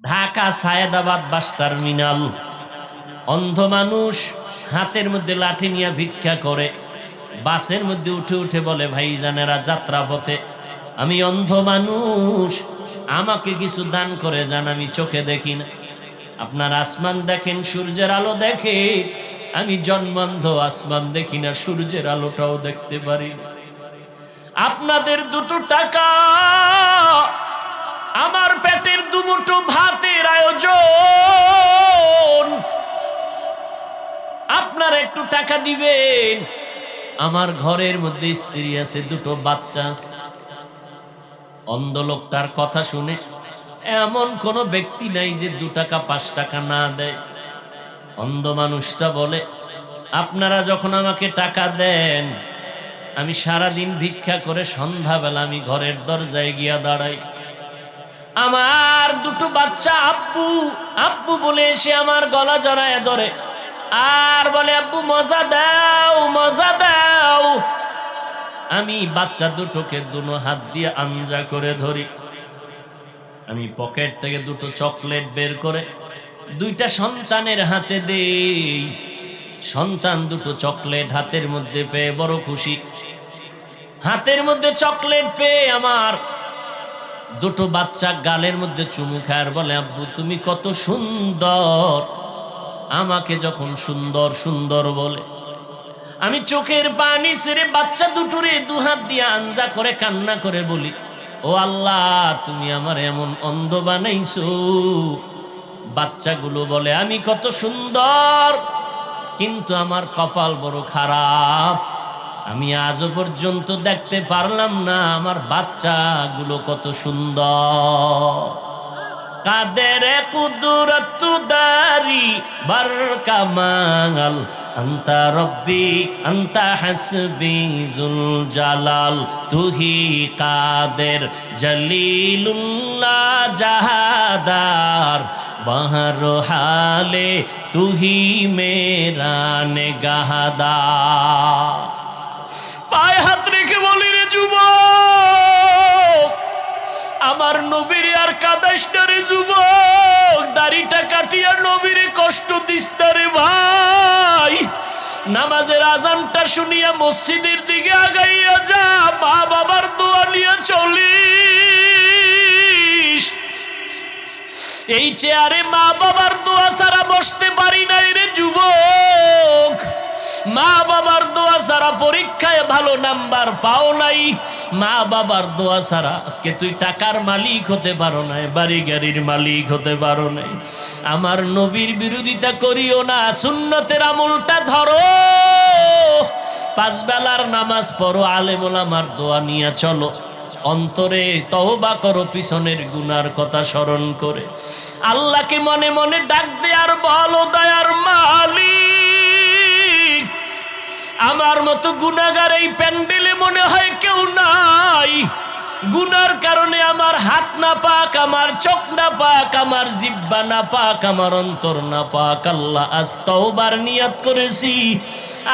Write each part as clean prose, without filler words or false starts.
Dhaka Sayedabad bus terminal. অন্ধ মানুষ হাতের মধ্যে লাঠি নিয়ে ভিক্ষা করে, বাসের মধ্যে উঠে উঠে বলে, ভাইজানেরা যাত্রা পথে আমি অন্ধ মানুষ, আমাকে কিছু দান করে যান, আমি চোখে দেখি না। আপনার আসমান দেখেন, সূর্যের আলো দেখে, আমি জন্মান্ধ, আসমান দেখি না, সূর্যের আলোটাও দেখতে পারি না। আপনাদের দুটো টাকা আমার পেটের দুমুঠো ভাতের আয়োজন, আপনারা একটু টাকা দিবেন। আমার ঘরের মধ্যে স্ত্রী আছে, দুটো বাচ্চা আছে। অন্ধ লোকটার কথা শুনে এমন কোন ব্যক্তি নাই যে 2 টাকা 5 টাকা না দেয়। অন্ধ মানুষটা বলে, আপনারা যখন আমাকে টাকা দেন, আমি সারাদিন ভিক্ষা করে সন্ধ্যাবেলা আমি ঘরের দরজায় গিয়া দাঁড়াই। আমার দুটো বাচ্চা আব্বু আব্বু বলে এসে আমার গলা জড়ায় ধরে আর বলে, আব্বু মজা দাও, মজা দাও। আমি বাচ্চা দুটোকে দুনো হাত দিয়ে আঞ্জা করে ধরি। আমি পকেট থেকে দুটো চকলেট বের করে 2টা সন্তানের হাতে দেই। সন্তান দুটো চকলেট হাতের মধ্যে পেয়ে বড় খুশি। হাতের মধ্যে চকলেট পেয়ে আমার দুটো বাচ্চা গালের মধ্যে চুমু খায় আর বলে, আব্বু তুমি কত সুন্দর। আমাকে যখন সুন্দর সুন্দর বলে, আমি চোখের পানি ছেড়ে বাচ্চা দুটোরে 2 হাত দিয়ে আঞ্জা করে কান্না করে বলি, ও আল্লাহ, তুমি আমার এমন অন্ধ বানাইছো। বাচ্চাগুলো বলে, আমি কত সুন্দর, কিন্তু আমার কপাল বড় খারাপ, আমি আজও পর্যন্ত দেখতে পারলাম না আমার বাচ্চাগুলো কত সুন্দর। কাদের কুদরত দারি বরকামাল, আন্তা রব্বি আন্তা হাসবি জুল জালাল, তুহি কাদের জলিলুল্লাহ জাহাদার, বহর হালে তুহি মেরা নেগাহদার। পায়ে হাত রেখে বলি, রে যুবক, আমার নবীর আর কাদাস না রে যুবক, দাড়িটা কাটিয়া নবীরে কষ্ট দিস না রে ভাই। নামাজের আজানটা শুনিয়া মসজিদের দিকে আগাইয়া যা, মা বাবার দোয়া নিয়ে চলিস। এই চেয়ারে মা বাবার দোয়া ছাড়া বসতে পারি নাই রে যুবক। মা বাবার দোয়া ছাড়া পরীক্ষায় ভালো নাম্বার পাও নাই। মা বাবার দোয়া ছাড়া আজকে তুই টাকার মালিক হতে পারো নাই, বাড়ি গাড়ির মালিক হতে পারো নাই। আমার নবীর বিরোধিতা করিও না, সুন্নতের আমলটা ধরো, 5 বেলার নামাজ পড়ো, আলেম ওলামার দোয়া নিয়ে চলো, অন্তরে তওবা করো পিছনের গুনার কথা স্মরণ করে। আল্লাহকে মনে মনে ডাক দে আর বলো, দয়ার মালিক, আমার মতো গুনাহগার এই প্যান্ডেলে মনে হয় কেউ নাই। গুনার কারণে আমার হাত না পাক, আমার চোখ না পাক, আমার জিহ্বা না পাক, আমার অন্তর না পাক। আল্লাহ, আজ তওবার নিয়ত করেছি,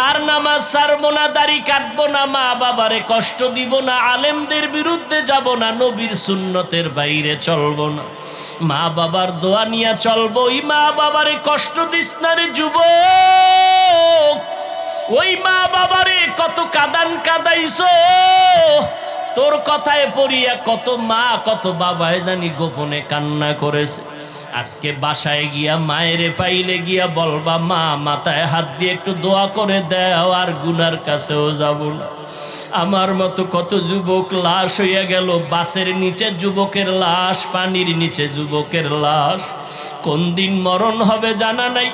আর নামাজ ছাড়বো না, দাড়ি কাটবো না, মা বাবারে কষ্ট দিব না, আলেমদের বিরুদ্ধে যাব না, নবীর সুন্নতের বাইরে চলবো না, মা বাবার দোয়া নিয়ে চলবো। ওই মা বাবারে কষ্ট দিস না রে যুবক। ওই মা বাবারে কত কাদান কাদাইছো, তোর কথায় পড়িয়া কত মা কত বাবায় জানি গোপনে কান্না করেছে। আজকে বাসায় গিয়া মায়েরে পাইলে গিয়া বলবা, মা মাথায় হাত দিয়ে একটু দোয়া করে দাও, আর গুনার কাছেও যাব না। আমার মতো কত যুবক লাশ হইয়া গেল, বাসের নিচে যুবকের লাশ, পানির নিচে যুবকের লাশ। কোন দিন মরণ হবে জানা নাই।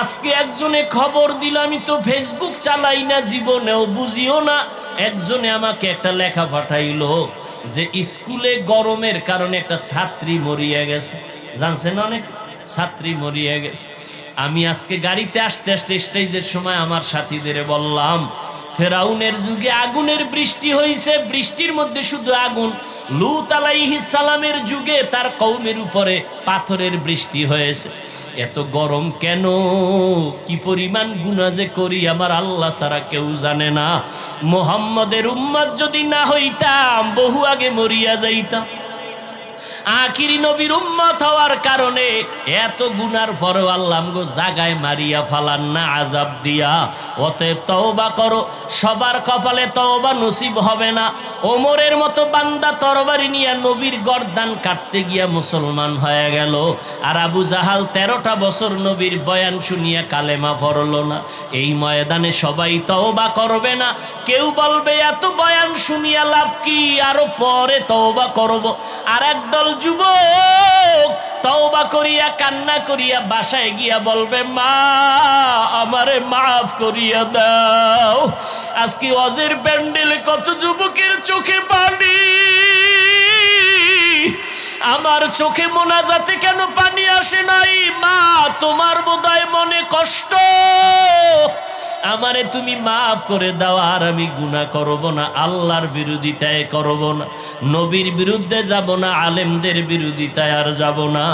আজকে একজনে খবর দিল, আমি তো ফেসবুক চালাই না, জীবনেও বুঝিও না। একজনে আমাকে একটা লেখা পাঠাইলো যে স্কুলে গরমের কারণে একটা ছাত্রী মরিয়া গেছে। জানছেন, অনেক ছাত্রী মরিয়া গেছে। আমি আজকে গাড়িতে আসতে আসতে স্টেজের সময় আমার সাথীদের বললাম, ফেরাউনের যুগে আগুনের বৃষ্টি হয়েছে, বৃষ্টির মধ্যে শুধু আগুন। লূত আলাইহিস সালামের যুগে তার কওমের উপরে পাথরের বৃষ্টি হয়েছে। এত গরম কেন, কি পরিমাণ গুনাহ যে করি আমার আল্লাহ ছাড়া কেউ জানে না। মুহাম্মদের উম্মত যদি না হইতাম, বহু আগে মরিয়া যাইতাম। আখিরি নবীর উম্মত হওয়ার কারণে এত গুনার পরেও আল্লাহ আমগো জাগায় মারিয়া ফালান না আযাব দিয়া। অতএব তওবা করো, সবার কপালে তওবা নসিব হবে না। ওমরের মতো বান্দা তরবারি নিয়ে নবীর গর্দান কাটতে গিয়া মুসলমান হয়ে গেল, আর আবু জাহাল 13টা বছর নবীর বয়ান শুনিয়া কালেমা পড়ল না। এই ময়দানে সবাই তওবা করবে না। কেউ বলবে এত বয়ান শুনিয়া লাভ কি, আরো পরে তওবা করব। আর একদল যুবক তওবা করিয়া কান্না করিয়া বাসায় গিয়া বলবে, মা আমারে মাফ করিয়া দাও। আজকে ওয়াজের প্যান্ডেলে কত যুবকের চোখে পানি, আমার চোখে মোনাজাতে কেন পানি আসে নাই? মা তোমার বোধহয় মনে কষ্ট, আমারে তুমি মাফ করে দাও, আর আমি গুনাহ করব না, আল্লাহর বিরোধিতায় করব না, নবীর বিরুদ্ধে যাব না, আলেমদের বিরোধিতায় আর যাব না।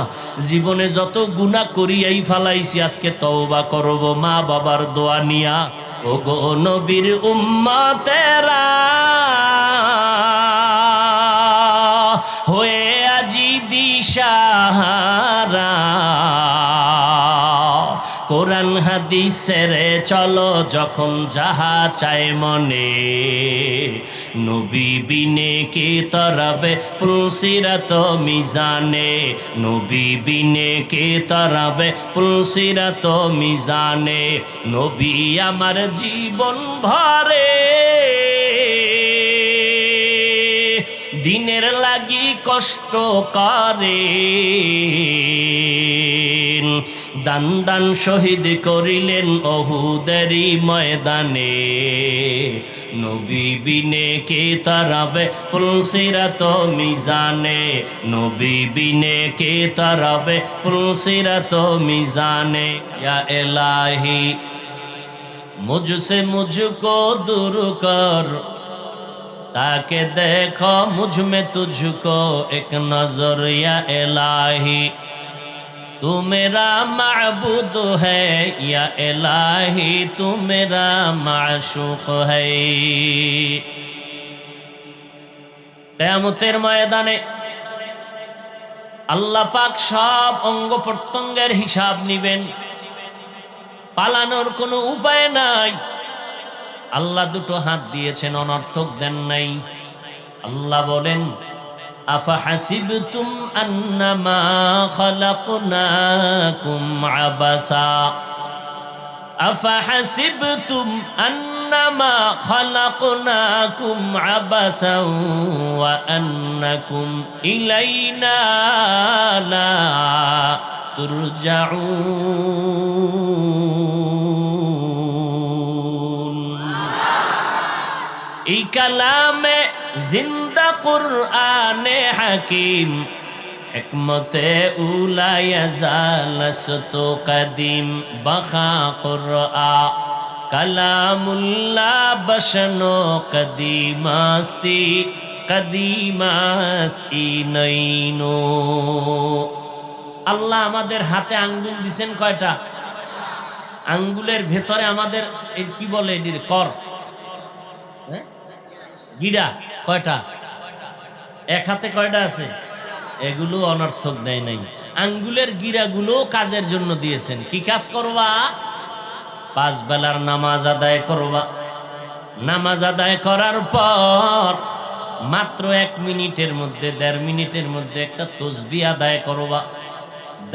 জীবনে যত গুনাহ করিয়াই ফালাইছি, আজকে তওবা করব মা বাবার দোয়া নিয়া। ও গো নবীর উম্মতেরা হয়ে আজি দিশাহারা, কোরআন হাদিসের চলো যখন যাহা চায় মনে, নবী বিনে কে তরাবে পুলসিরাত মিজানে, নবী বিনে কে তরাবে পুলসিরাত মিজানে, নবী আমার জীবন ভরে দিনের লাগি কষ্ট করে, দান দান শহীদ করিলেন অহুদেরই ময়দানে, নবী বিনে কে তারাবে পুলসিরাত মিজানে, নবী বিনে কে তারাবে পুলসিরাত মিজানে। ইয়া ইলাহি মুঝসে মুঝকো दूर कर, ताके देखो मुझ में तुझको एक नजर, या इलाही तू मेरा माबूद है, या इलाही तू मेरा माशूक है। কিয়ামতের ময়দানে আল্লাহ পাক সব অঙ্গ প্রত্যঙ্গের হিসাব নিবেন, পালানোর কোনো উপায় নাই। আল্লাহ দুটো হাত দিয়েছেন, অনর্থক দেন নাই। আল্লাহ বলেন, আফা হাসিবতুম আন্নামা খালাকনাকুম আবাসা, আফা হাসিবতুম আন্নামা খালাকনাকুম আবাসা ওয়া আন্নাকুম ইলাইনা লা তুরজাউন। এই কালামে জিন্দা কুরআনে হাকিম, হিকমতে উলায়া জালাসতো কদিম, বাখা কুরআ কালামুল্লাহ বশনো কদিমাস্তি, কদিমাস্তি নইনো। আল্লাহ আমাদের হাতে আঙ্গুল দিছেন কয়টা? আঙ্গুলের ভেতরে আমাদের কি বলে এটির কর, গিরা কয়টা? এক হাতে কয়টা আছে? এগুলো অনর্থক দেয় নাই। আঙ্গুলের গিরাগুলো কাজের জন্য দিয়েছেন। কি কাজ করবা? 5 বেলার নামাজ আদায় করবা। নামাজ আদায় করার পর মাত্র 1 মিনিটের মধ্যে 1.5 মিনিটের মধ্যে একটা তসবিহ আদায় করবা।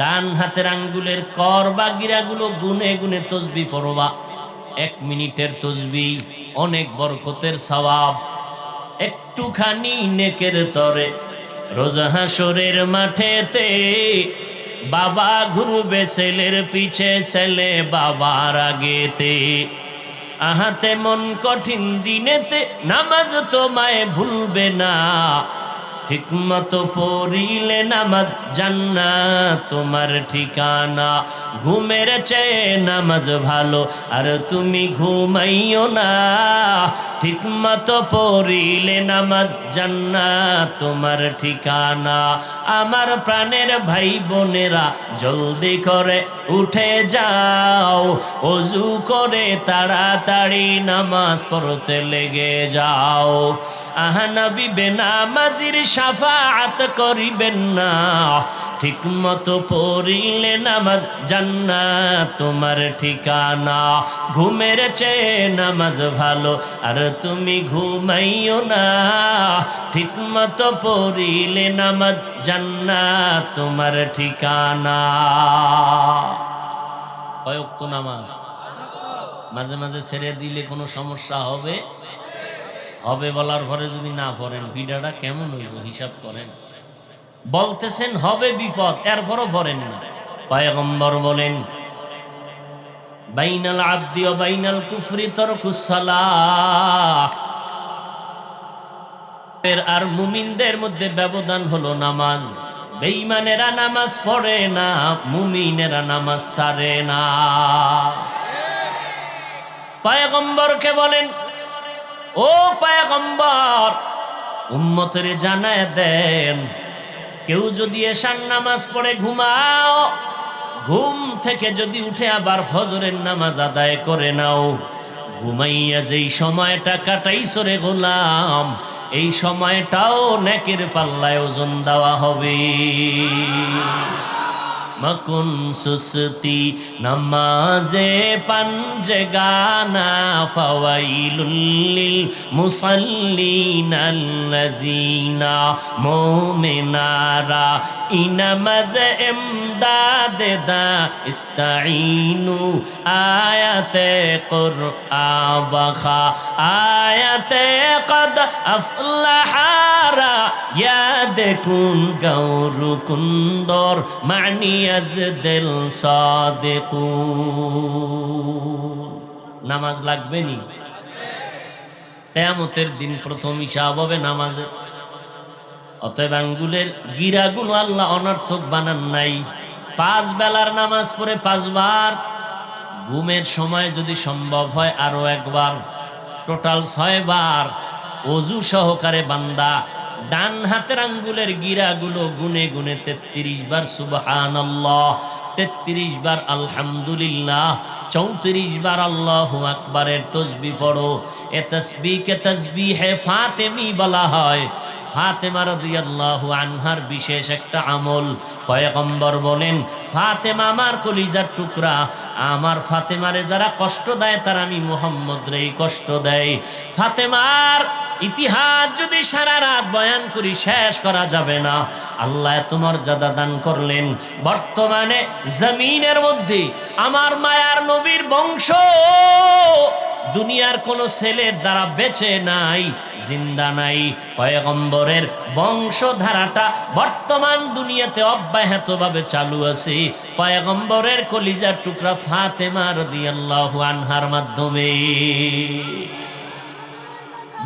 ডান হাতের আঙ্গুলের কর বা গিরাগুলো গুনে গুনে তসবিহ পড়বা। 1 মিনিটের তসবিহ অনেক বরকতের সওয়াব। একটুখানি নেকের তরে রোজা হাসরের মাঠেতে বাবা ঘুরবে ছেলের পিছে, ছেলে বাবার আগেতে। আহাতে মন কঠিন দিনেতে নামাজ তোমায় ভুলবে না, ঠিকমতো পড়িলে নামাজ জান্নাত তোমার ঠিকানা। ঘুমের চেয়ে নামাজ ভালো আর তুমি ঘুমাইও না, ঠিকমতো পড়িলে নামাজ জান্নাত তোমার ঠিকানা। আমার প্রাণের ভাই বোনেরা জলদি করে উঠে যাও, ওযু করে তাড়াতাড়ি নামাজ পড়তে লেগে যাও। আহা নবী বেনামাজির শাফাআত করিবেন না। ঠিক মতো পড়িলে নামাজ জান্নাত তোমার ঠিকানা। ঘুমের চেয়ে নামাজ ভালো আর তুমি ঘুমাইও না। ঠিক মতো পড়িলে নামাজ জান্নাত তোমার ঠিকানা। কয় ওয়াক্ত নামাজ? মাঝে মাঝে ছেড়ে দিলে কোনো সমস্যা হবে? হবে বলার পরে যদি না পড়েন বিড়াটা কেমন হইব হিসাব করেন। বলতেছেন হবে বিপদ, এরপরও পড়েন না। পয়গম্বর বলেন বাইনাল আবদি ওয়া বাইনাল কুফরি তারকুস সালাহ। আর মুমিনদের মধ্যে ব্যবধান হলো নামাজ। বেঈমানেরা নামাজ পড়ে না, মুমিনেরা নামাজ ছাড়ে না। পয়গম্বরকে বলেন, ও পয়গম্বর, উম্মতের জানায় দেন, কেউ যদি এশার নামাজ পড়ে ঘুমাও, ঘুম থেকে যদি উঠে আবার ফজরের নামাজ আদায় করে নাও, ঘুমাইয়া যেই সময়টা কাটাইছো রে গোলাম, এই সময়টাও নেকের পাল্লায় ওজন দেওয়া হবে। মকুন সুস্তি নামাজে পাঞ্জগানা ফাওয়াইলুল লিল মুসাল্লিন আল্লাযীনা মুমিনারা ইনামাজ ইমদাদ দা ইস্তাঈনু আয়াতে কুরআন আয়াতে কদ আফলাহারা ইয়াদ কুন গৌরু কুন্দর মানি দিল সাদিকুন। নামাজ লাগবে নি? কিয়ামতের দিন প্রথম হিসাব হবে নামাজের। অতএব আঙ্গুলের গিরাগুলো আল্লাহ অনর্থক বানান নাই। 5 বেলার নামাজ পড়ে 5 বার, ঘুমের সময় যদি সম্ভব হয় আরো একবার, টোটাল 6 বার ওযু সহকারে বান্দা ডান হাতের আঙ্গুলের গিরাগুলো গুনে গুনে 33 বার সুবহানাল্লাহ, 33 বার আলহামদুলিল্লাহ, 34 বার আল্লাহু আকবারের তাসবিহ পড়ো। এ তাসবিহকে তাসবিহে ফাতেমি বলা হয়। ফাতেমা রাদিয়াল্লাহু আনহার বিশেষ একটা আমল। পয়গম্বর বলেন, ফাতেমা আমার কলিজার টুকরা, আমার ফাতেমারে যারা কষ্ট দেয় তারা আমি মুহাম্মদ রে কষ্ট দেয়। ফাতেমার ইতিহাস যদি সারা রাত বয়ান করি শেষ করা যাবে না। আল্লাহ এত মর্যাদা দান করলেন, বর্তমানে জমিনের মধ্যে আমার মায়ার নবীর বংশ দুনিয়ার কোন ছেলের দ্বারা বেঁচে নাই, জিন্দা নাই। পয়গম্বরের বংশধারাটা বর্তমান দুনিয়াতে অব্যাহতভাবে চালু আছে পয়গম্বরের কলিজার টুকরা ফাতেমা রাদিয়াল্লাহু আনহার মাধ্যমে।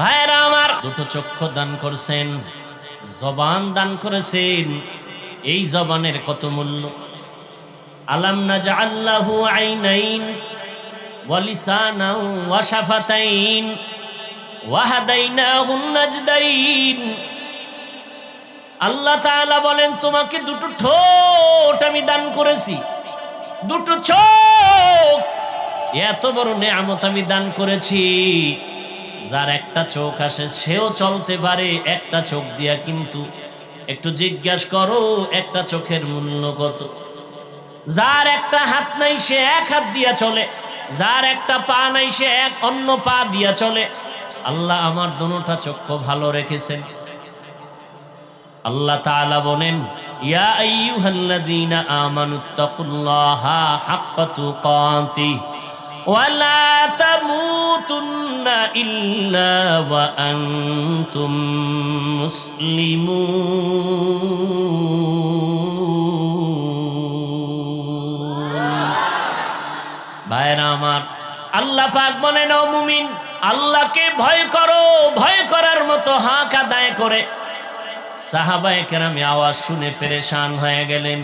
ভাইরা আমার, দুটো চক্ষু দান করেছেন, জবান দান করেছেন। এই জবানের কত মূল্য! আলাম নাজআল লাহু আইনাইন ওয়া লিসানান ওয়া শাফাতাইন ওয়া হাদাইনাহুন নাজদাইন। আল্লাহ তাআলা বলেন, তোমাকে দুটো ঠোঁট আমি দান করেছি, দুটো চোখ, এত বড় নেয়ামত আমি দান করেছি। যার একটা চোখ আসে সেও চলতে পারে একটা চোখ দিয়া, কিন্তু একটু জিজ্ঞাসা করো একটা চোখের মূল্য কত? যার একটা হাত নাই সে এক হাত দিয়া চলে, যার একটা পা নাই সে এক অন্য পা দিয়া চলে। আল্লাহ আমার দুটোটা চক্ষু ভালো রেখেছেন। আল্লাহ তাআলা বলেন, ইয়া আইয়ুহাল্লাযীনা আমানুত্তাকুল্লাহা হাক্কা তুকাতিহি ওয়া লা তামুতুন্না ইল্লা ওয়া আনতুম মুসলিমুন। ভাইরা আমার, আল্লাহ পাক বলেন, ও মুমিন, আল্লাহকে ভয় করো, ভয় করার মতো হক আদায় করে। সাহাবায়ে কেরাম আওয়াজ শুনে পেরেশান হয়ে গেলেন।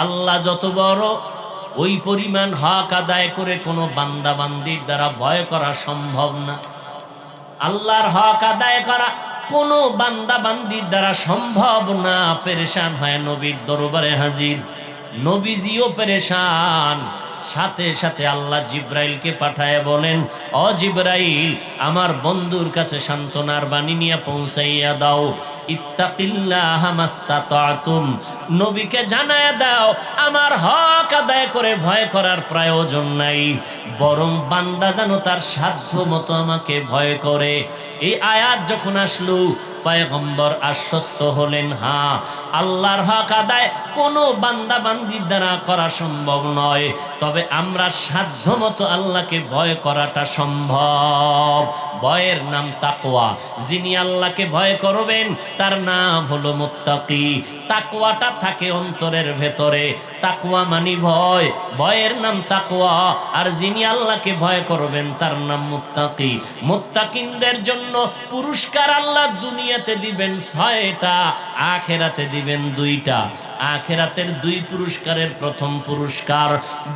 আল্লাহ যত বড়, ওই পরিমাণ হক আদায় করে কোনো বান্দা বান্দির দ্বারা ভয় করা সম্ভব না। আল্লাহর হক আদায় করা কোনো বান্দা বান্দির দ্বারা সম্ভব না। পেরেশান হয় নবীর দরবারে হাজির, নবীজিও পেরেশান। সাথে সাথে আল্লাহ জিব্রাইলকে পাঠায় বলেন, ও জিব্রাইল, আমার বন্ধুর কাছে সান্ত্বনার বাণী নিয়ে পৌঁছাইয়া দাও, ইত্তাকিল্লাহ মাস্তাতাতুম, নবীকে জানায় দাও আমার হক আদায় করে ভয় করার প্রয়োজন নাই, বরং বান্দা যেন তার সাধ্য মতো আমাকে ভয় করে। এই আয়াত যখন আসলো, পয়গম্বর আশ্বস্ত হলেন, হ্যাঁ, আল্লাহর হক আদায় কোনো বান্দা বান্দির দ্বারা করা সম্ভব নয়, তবে আমরা সাধ্য মতো আল্লাহকে ভয় করাটা সম্ভব। ভয়ের নাম তাকওয়া। যিনি আল্লাহকে ভয় করবেন তার নাম হলো মুত্তাকি। তাকওয়াটা থাকে অন্তরের ভেতরে। তাকওয়া মানি ভয়, ভয়ের নাম তাকওয়া। আর যিনি আল্লাহকে ভয় করবেন তার নাম মুত্তাকি। মুত্তাকিনদের জন্য পুরস্কার আল্লাহ দুনিয়াতে দিবেন 6টা, আখিরাতে দিবেন 2টা। আখিরাতের 2 পুরস্কারের প্রথম পুরস্কার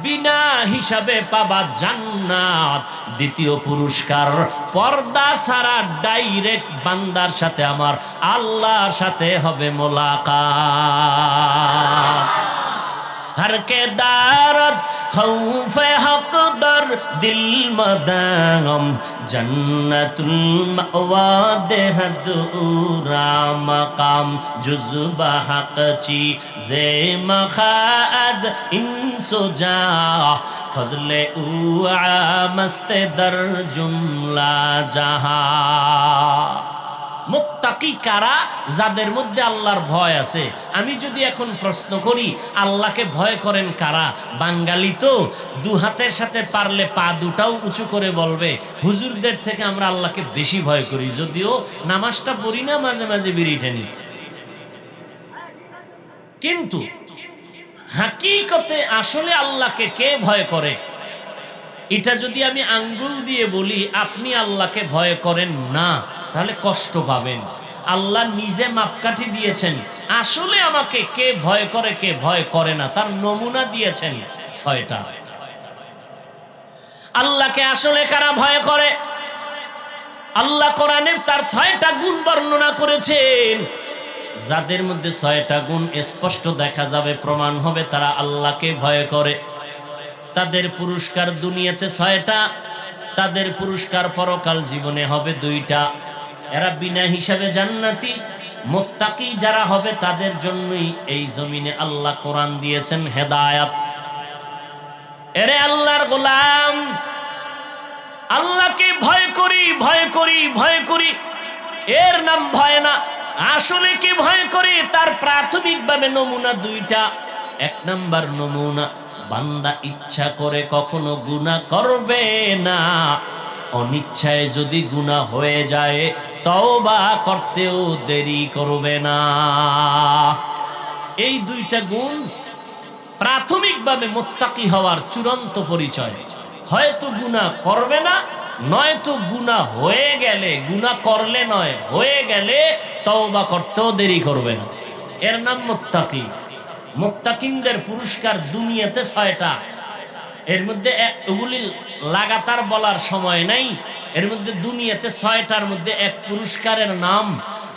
বিনা হিসাবে পাবা জান্নাত। দ্বিতীয় পুরস্কার পর্দা ছাড়া ডাইরেক্ট বান্দার সাথে আমার আল্লাহর সাথে হবে মোলাকাত। हर के दारत खौफ हक दर दिल मदाम जन्नतुल मअवा देहद उरा मकाम जुज़बा हक ची जे मखाज इंसो जा फजले उआ मस्ते दर जुमला जहा। মুত্তাকি কারা? যাদের মধ্যে আল্লাহর ভয় আছে। আমি যদি এখন প্রশ্ন করি আল্লাহকে ভয় করেন কারা, বাঙালি তো 2 হাতের সাথে পারলে পা দুটাও উঁচু করে বলবে হুজুরদের থেকে আমরা আল্লাহকে বেশি ভয় করি, যদিও নামাজটা পড়ি না, মাঝে মাঝে বিড়ি টানি। কিন্তু হাকিকতে আসলে আল্লাহকে কে ভয় করে, এটা যদি আমি আঙ্গুল দিয়ে বলি আপনি আল্লাহকে ভয় করেন না, তাহলে কষ্ট পাবেন। আল্লাহ নিজে মাপকাঠি দিয়েছেন, আসলে আমাকে কে ভয় করে কে ভয় করে না তার নমুনা দিয়েছেন 6টা। আল্লাহকে আসলে কারা ভয় করে, আল্লাহ কোরআনে তার 6টা গুণ বর্ণনা করেছেন। যাদের মধ্যে 6টা গুণ স্পষ্ট দেখা যাবে, প্রমাণ হবে তারা আল্লাহকে ভয় করে, তাদের পুরস্কার দুনিয়াতে 6টা, তাদের পুরস্কার পরকাল জীবনে হবে 2টা। এরা বিনা হিসাবে জান্নাতি। মুত্তাকি যারা হবে তাদের জন্যই এই জমিনে আল্লাহ কোরআন দিয়েছেন হেদায়াত। এরে আল্লাহর গোলাম, আল্লাহকে ভয় করি ভয় করি ভয় করি, এর নাম ভয় না। আসলে কি ভয় করি তার প্রাথমিকভাবে নমুনা 2টা। 1 নাম্বার নমুনা, বান্দা ইচ্ছা করে কখনো গুনাহ করবে না, অনিচ্ছায় যদি গুনাহ হয়ে যায় তওবা করতেও দেরি করবে না। এই 2টা গুণ প্রাথমিকভাবে মুত্তাকি হওয়ার চূড়ান্ত পরিচয়। হয়তো গুনাহ করবে না, নয়তো গুনাহ হয়ে গেলে, গুনাহ করলে নয় হয়ে গেলে তওবা করতেও দেরি করবে না। এর নাম মুত্তাকি। মুত্তাকিনদের পুরস্কার দুনিয়াতে 6টা। এর মধ্যে এগুলি লাগাতার বলার সময় নাই। এর মধ্যে দুনিয়াতে 6টার মধ্যে এক পুরস্কারের নাম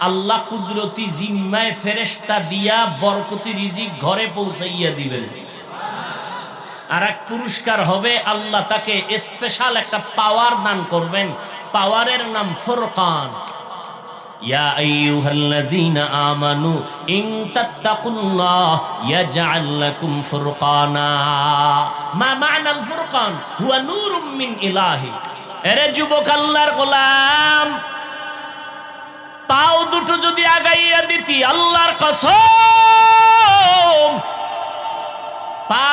আল্লাহ কুদরতি জিম্মায় ফেরেশতা দিয়া বরকতি রিজিক ঘরে পৌঁছাইয়া দিবেন। আর এক পুরস্কার হবে আল্লাহ তাকে স্পেশাল একটা পাওয়ার দান করবেন, পাওয়ারের নাম ফুরকান। ইয়া আইয়ুহাল্লাযীনা আমানু ইন তাত্তাকুল্লাহ ইয়াজআল লাকুম ফুরকানা। মা মা'নাল ফুরকান? হুয়া নূরুম মিন ইলাহি। এরে যুবক আল্লাহর গোলাম, পাও দুটো যদি আগাইয়া দিতি, আল্লাহর কসম, পা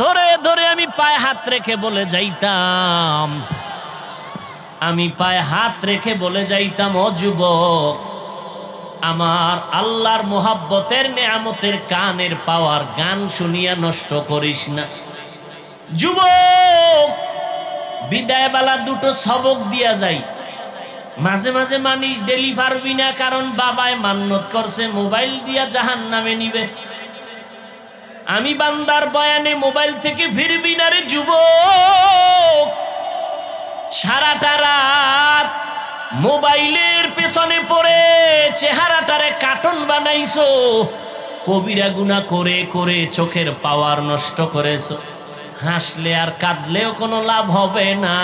ধরে ধরে আমি পায়ে হাত রেখে বলে যাইতাম, আমি পায়ে হাত রেখে বলে যাইতাম, ও যুবক, আমার আল্লাহর মোহাব্বতের নেয়ামতের কানের পাওয়ার গান শুনিয়া নষ্ট করিস না। যুবক, বিদায়বেলা দুটো সবক দিয়া যাই। মাঝে মাঝে মানিস ডেলি পারবি না, কারণ বাবায় মান্নত করছে মোবাইল দিয়া জাহান্নামে নিবে। আমি বান্দার বয়ানে মোবাইল থেকে ফিরবি না রে যুবক। সারাটা রাত মোবাইলের পেছনে পড়ে চেহারাটারে কার্টুন বানাইছো, কবিরা গুনাহ করে করে চোখের পাওয়ার নষ্ট করেছো। হাসলে আর কাঁদলেও কোনো লাভ হবে না।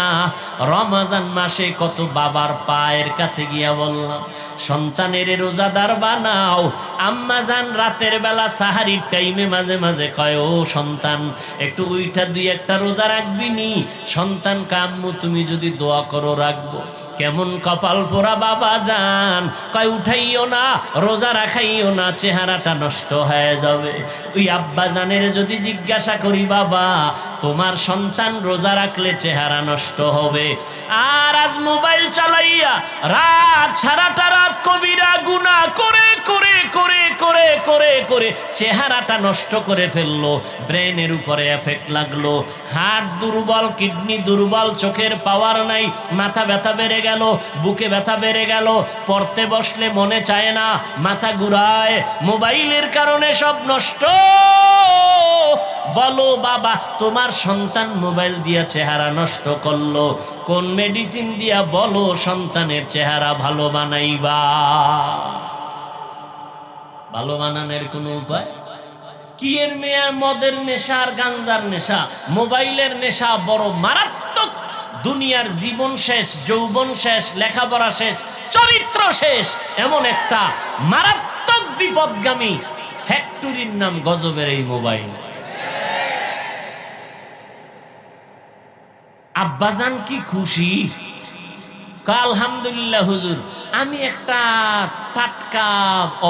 রমজান মাসে কত বাবার পায়ের কাছে গিয়া বললাম, সন্তানের রোজাদার বানাও। আম্মা জান রাতের বেলা সাহারির টাইমে মাঝে মাঝে কয়, ও সন্তান একটু উইঠা দুই একটা রোজা রাখবি নি? সন্তান কাম্মু তুমি যদি দোয়া করো রাখবো। কেমন কপাল পোড়া বাবা জান, কয় উঠাইও না, রোজা রাখাইও না, চেহারাটা নষ্ট হয়ে যাবে। ওই আব্বা জানের যদি জিজ্ঞাসা করি, বাবা তোমার সন্তান রোজা রাখলে চেহারা নষ্ট হবে, আর আজ মোবাইল চালাইয়া রাত সারাটা রাত কবিরা গুনাহ করে করে করে করে করে করে চেহারাটা নষ্ট করে ফেললো, ব্রেনের উপরে এফেক্ট লাগলো, হার্ট দুর্বল, কিডনি দুর্বল, চোখের পাওয়ার নাই, মাথা ব্যথা বেড়ে গেল, বুকে ব্যথা বেড়ে গেল, পড়তে বসলে মনে চায় না, মাথা ঘুরায়, মোবাইলের কারণে সব নষ্ট। বলো বাবা, তোমার সন্তান মোবাইল দিয়া চেহারা নষ্ট করলো, কোন মেডিসিন দিয়া বলো সন্তানের চেহারা ভালো বানাইবা? ভালো বানানোর কোনো উপায় কি? এর মেয়ার মদের নেশা আর গাঞ্জার নেশা, মোবাইলের নেশা বড় মারাত্মক। দুনিয়ার জীবন শেষ, যৌবন শেষ, লেখাপড়া শেষ, চরিত্র শেষ, এমন একটা মারাত্মক বিপদগামী ফ্যাক্টরির নাম গজবের এই মোবাইল। আব্বাজান কি খুশি, আলহামদুলিল্লাহ হুজুর, আমি একটা টাটকা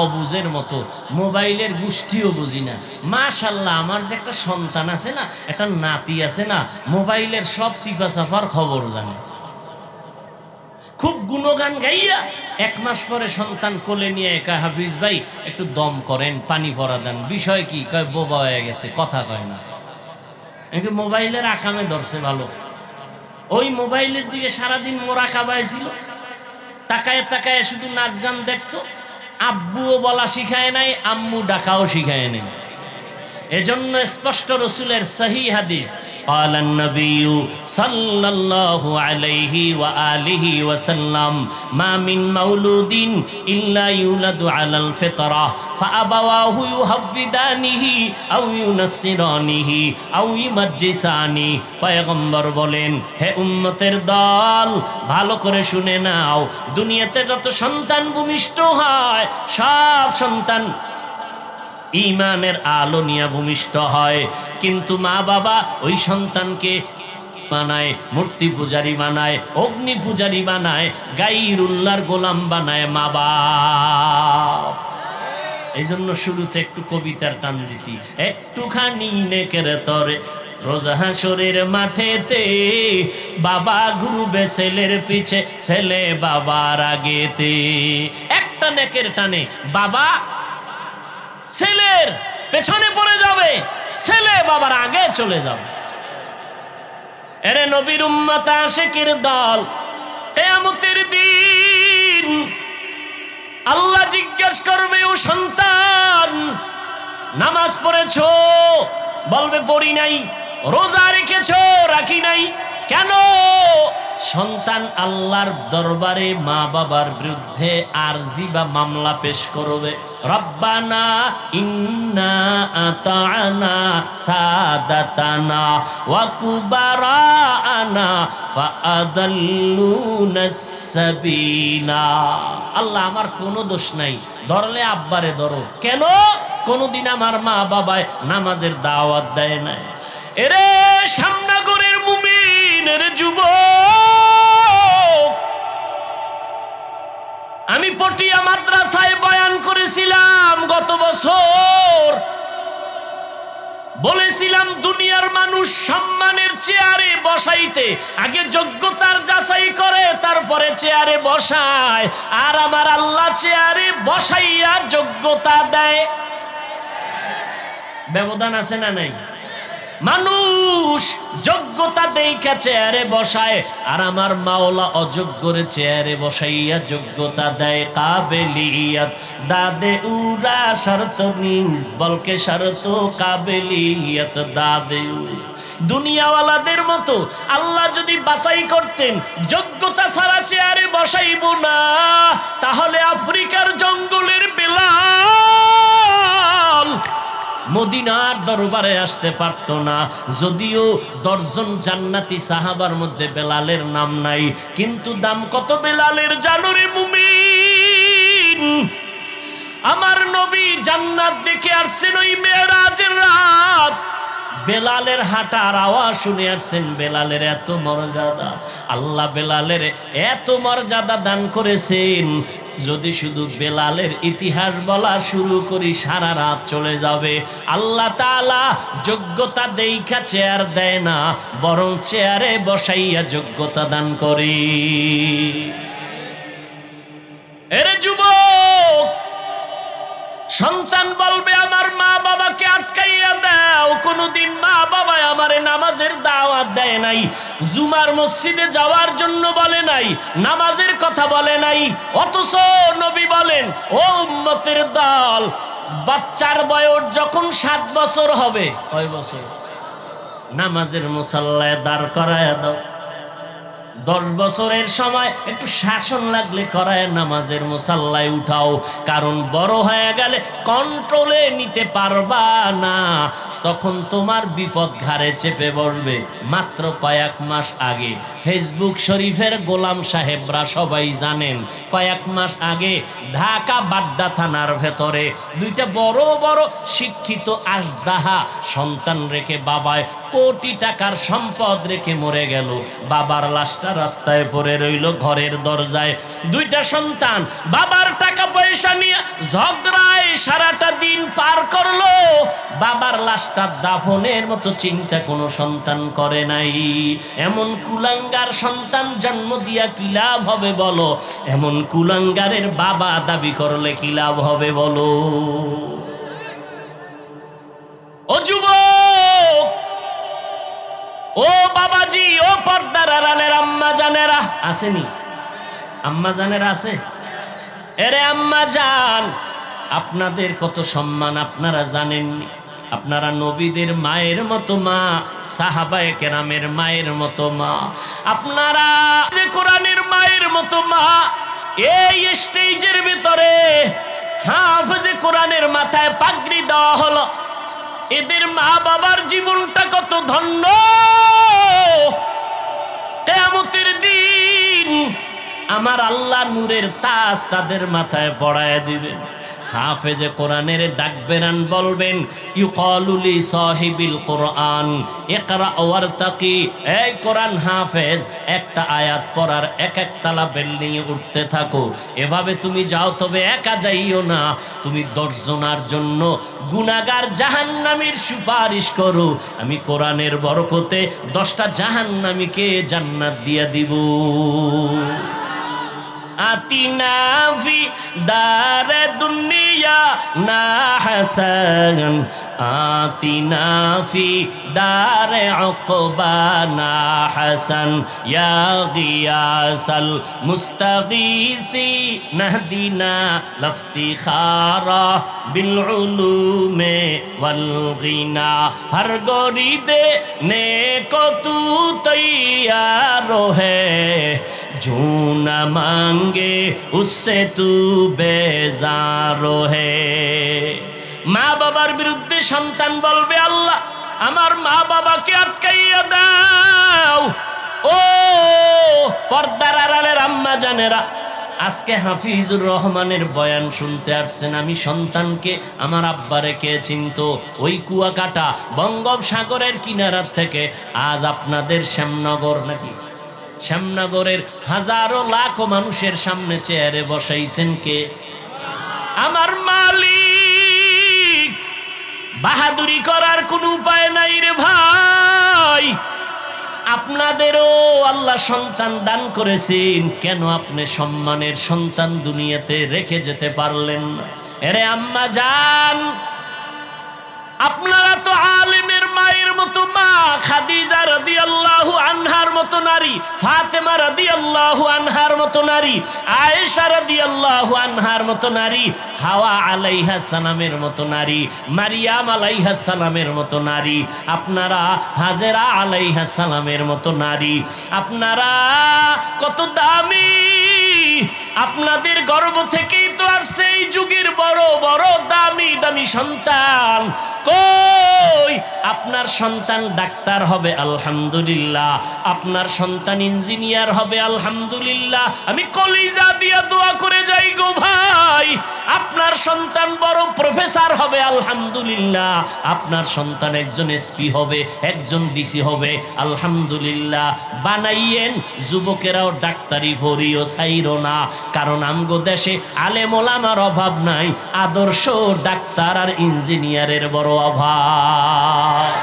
অবুজের মতো, মোবাইলের গোষ্ঠীও বুঝি না, মাশাল্লাহ আমার যে একটা সন্তান আছে না, একটা নাতি আছে না, মোবাইলের সব চিপা চাপার খবর জানে। খুব গুণগান গাইয়া 1 মাস পরে সন্তান কোলে নিয়ে কয়, হাফিজ ভাই একটু দম করেন, পানি পরা দেন। বিষয় কি? কয় বোবা হয়ে গেছে, কথা কয় না। মোবাইলের আকামে ধরছে ভালো, ওই মোবাইলের দিকে সারাদিন মোরাকাবায় ছিল, তাকায় তাকায় শুধু নাচ গান দেখতো। আব্বুও বলা শিখায় নাই, আম্মু ডাকাও শিখায় নাই। এজন্য স্পষ্ট রসুলের সহি হাদিস, قال النبي صلى الله عليه وآله وسلم ما من مولود إلا يولد على الفطرة فأبواه يهودانه أو ينصرانه أو يمجسانه। পয়গম্বর বলেন, হে উম্মতের দল, ভালো করে শুনে নাও, দুনিয়াতে যত সন্তান ভূমিষ্ঠ হয়, সব সন্তান ঈমানের আলো নিয়ে ভূমিষ্ঠ হয়, কিন্তু মা বাবা ওই সন্তানকে বানায় মূর্তি পূজারি, বানায় অগ্নি পূজারি, বানায় গায়রুল্লাহর গোলাম বানায় মা বাপ। এই জন্য শুরুতে একটু কবিতার টান দিছি, একটুখানি নেকের তরে রোজা হাসরের মাঠেতে, বাবা ঘুরবে ছেলের পিছে, ছেলে বাবার আগেতে। একটা নেকের টানে বাবা ছেলের পেছনে পড়ে যাবে, ছেলে বাবার আগে চলে যাবে। এরে নবীর উম্মত আশিকের দল, কিয়ামতের দিন আল্লাহ জিজ্ঞেস করবে, ও সন্তান নামাজ পড়েছো? বলবে পড়ি নাই। রোজা রেখেছো? রাখি নাই। কেন? সন্তান আল্লাহর দরবারে মা বাবার বিরুদ্ধে আরজি বা মামলা পেশ করবে, রব্বানা ইন্না আতানা সাদাতানা ওয়া কুবারানা ফাআদাল্লুনাস সাবিলা। আল্লাহ আমার কোনো দোষ নাই, ধরলে আব্বারে ধরো। কেন? কোনদিন আমার মা বাবায় নামাজের দাওয়াত দেয় নাই। এরে সামনাগরের মুমিনের যুবক, আমি পটিয়া মাদ্রাসায় বয়ান করেছিলাম গত বছর। বলেছিলাম দুনিয়ার মানুষ সম্মানের চেয়ারে বসাইতে আগে যোগ্যতার যাচাই করে, তারপরে চেয়ারে বসায়, আর আমার আল্লাহ চেয়ারে বসাইয়া যোগ্যতা দেয়। ব্যবধান আছে না নাই? মানুষ যোগ্যতা দেখা চেয়ারে বসায়, আর আমার মাওলা অযোগ্যরে চেয়ারে বসাইয়া যোগ্যতা দেয়। কাবেলিয়াত দাদে উরা শর্ত নিজ বলকে শর্ত কাবেলিয়াত দাদে উস। দুনিয়াওয়ালাদের মতো আল্লাহ যদি বাছাই করতেন যোগ্যতা ছাড়া চেয়ারে বসাইব না, তাহলে আফ্রিকার জঙ্গলের বেলাল মদিনার দরবারে আসতে পারতো না। যদিও 10 জন জান্নাতি সাহাবার মধ্যে বেলালের নাম নাই, কিন্তু দাম কত বেলালের জানো রে মুমিন? আমার নবী জান্নাত দেখে আসছেন ওই মেরাজের রাত। বেলালের হাঁটার আওয়াজ শুনে আসছেন। বেলালের এত মর্যাদা, আল্লাহ বেলালের এত মর্যাদা দান করেছেন। যদি শুধু বেলালের ইতিহাস বলা শুরু করি সারা রাত চলে যাবে। আল্লাহ তাআলা যোগ্যতা দেইখা চেয়ার দেয় না, বরং চেয়ারে বসাইয়া যোগ্যতা দান করে। এরে যুবক, সন্তান বলবে আমার মা বাবাকে আটকাইয়া দাও। কোনদিন মা বাবা আমারে নামাজের দাওয়াত দেয় নাই, জুমার মসজিদে যাওয়ার জন্য বলে নাই, নামাজের কথা বলে নাই। অথচ নবী বলেন, ও উম্মতের দল, বাচ্চার বয়স যখন 7 বছর হবে, কয় বছর, নামাজের মুসাল্লায় দাঁড় করায় দাও। 10 বছরের সময় একটু শাসন লাগলে করায় নামাজের মুসাল্লায় উঠাও। কারণ বড় হয়ে গেলে কন্ট্রোলে নিতে পারবা না, তখন তোমার বিপদ ঘাড়ে চেপে বসবে। মাত্র কয়েক মাস আগে ফেসবুক শরীফের গোলাম সাহেবরা সবাই জানেন, কয়েক মাস আগে ঢাকা বাড্ডা থানার ভেতরে 2টা বড় বড় শিক্ষিত আজদাহা সন্তান রেখে বাবায় কোটি টাকার সম্পদ রেখে মরে গেল। বাবার লাশটা রাস্তায় পড়ে রইল ঘরের দরজায়। 2টা সন্তান বাবার টাকা পয়সা নিয়ে ঝগড়ায় সারাটা দিন পার করলো। বাবার লাশটা দাফনের মতো চিন্তা কোনো সন্তান করে নাই। এমন কুলাঙ্গার সন্তান জন্ম দিয়া কি লাভ হবে বলো? এমন কুলাঙ্গারের বাবা দাবি করলে কি লাভ হবে বলো? ও যুবক, ও বাবাজি, ও পর্দার আড়ালের আম্মা জানেরা, আসেনি? আম্মা জানেরা আছে? এরে আম্মা জান, আপনাদের কত সম্মান আপনারা জানেননি। আপনারা নবীদের মায়ের মতো মা, সাহাবায়ে কেরামের মায়ের মতো মা, আপনারা যে কোরআনের মায়ের মতো মা। এই স্টেজের ভিতরে হাফেজে কোরআনের মাথায় পাগড়ি দেওয়া হলো। এদের মা বাবার জীবনটা কত ধন্য। কিয়ামতের দিন আমার আল্লাহ নূরের তাজ তাদের মাথায় পড়ায় দিবেন। হাফেজে কোরআনের ডাকবেরান বলবেন, ইউকালু লি সাহিবিল কোরআন ইকরা ওয়ারতাকি। এই কোরআন হাফেজ, একটা আয়াত পড়ার এক তালা বিল্ডিং এ উঠতে থাকো। এভাবে তুমি যাও, তবে একা যাইও না, তুমি 10 জনের জন্য গুনাহগার জাহান্নামীর সুপারিশ করো। আমি কোরআনের বরকতে 10টা জাহান্নামীকে জান্নাত দিয়া দিব। আতিনা ফি দারে দুনিয়া না হাসান, আতিনা ফি দারে উকবা না হাসান, ইয়া গিয়াসাল মুস্তাগীসি নাহদিনা লফতিখারা বিল উলুমে ওয়াল গিনা। হর গরিদে নেকো তু তৈয়ার হে, जो न मांगे उससे तू बेजार है। মা বাবার বিরুদ্ধে সন্তান বলবে, আল্লাহ আমার মা বাবাকে আটকাইয়া দাও। ও পর্দার আড়ালের আম্মা জানেরা, আজকে হাফিজুর রহমানের বয়ান শুনতে আসছেন। আমি সন্তানকে আমার আব্বারে কে চিনত? ওই কুয়াকাটা বঙ্গোপসাগরের কিনারা থেকে আজ আপনাদের শ্যামনগর, নাকি শ্যামনগরের হাজারো লাখো মানুষের সামনে চেয়ারে বসাইছেন কে? আমার মালিক। বাহাদুরি করার কোনো উপায় নাই রে ভাই। আপনাদেরও আল্লাহ সন্তান দান করেছেন, কেন আপনি সম্মানের সন্তান দুনিয়াতে রেখে যেতে পারলেন না? এরে আম্মা জান, আপনারা তো আলেমের মায়ের মতো মা, খাদিজা রাদিয়াল্লাহু আনহার মতো নারী, ফাতেমা রাদিয়াল্লাহু আনহার মতো নারী, আয়েশা রাদিয়াল্লাহু আনহার মতো নারী, হাওয়া আলাইহিস সালামের মতো নারী, মারিয়াম আলাইহিস সালামের মতো নারী, আপনারা হাজেরা আলাইহিস সালামের মতো নারী। আপনারা কত দামি, আপনাদের গর্ভ থেকেই তো আসছে এই যুগের বড় বড় দামি দামি সন্তান। কই আপনার সন্তান ডাক্তার হবে আলহামদুলিল্লাহ, আপনার সন্তান ইঞ্জিনিয়ার হবে আলহামদুলিল্লাহ। আমি কলিজা দিয়া দোয়া করে যাই গো ভাই, আপনার সন্তান বড় প্রফেসর হবে আলহামদুলিল্লাহ, আপনার সন্তান একজন এসপি হবে, একজন ডিসি হবে আলহামদুলিল্লাহ। বানাইয়েন, যুবকেরাও ডাক্তারি পড়িও ছাইরো না, কারণ আমগো দেশে আলেম ওলামার অভাব নাই, আদর্শ ডাক্তার আর ইঞ্জিনিয়ারের বড় অভাব।